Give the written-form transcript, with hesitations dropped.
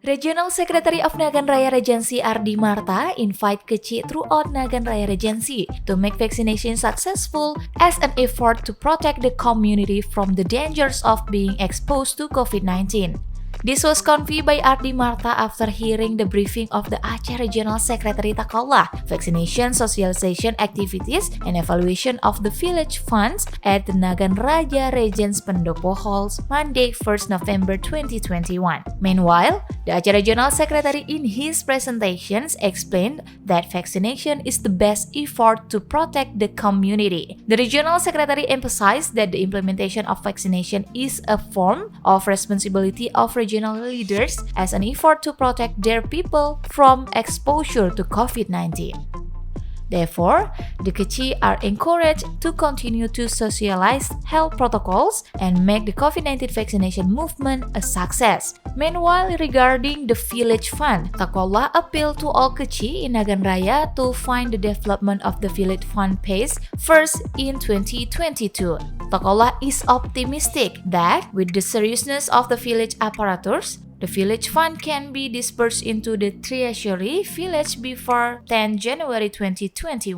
Regional Secretary of Nagan Raya Regency Ardi Marta invite Kecil throughout Nagan Raya Regency to make vaccination successful as an effort to protect the community from the dangers of being exposed to COVID-19. This was conveyed by Ardi Marta after hearing the briefing of the Aceh Regional Secretary Takallah, vaccination socialization activities, and evaluation of the village funds at the Nagan Raya Regency Pendopo Halls, Monday, 1st November 2021. Meanwhile, the Aceh Regional Secretary in his presentations explained that vaccination is the best effort to protect the community. The Regional Secretary emphasized that the implementation of vaccination is a form of responsibility of regional leaders as an effort to protect their people from exposure to COVID-19. Therefore, the Kecil are encouraged to continue to socialize health protocols and make the COVID-19 vaccination movement a success. Meanwhile, regarding the village fund, Takallah appealed to all Kecil in Nagan Raya to find the development of the village fund pace first in 2022. Takallah is optimistic that with the seriousness of the village apparatus, the village fund can be dispersed into the treasury village before 10 January 2021.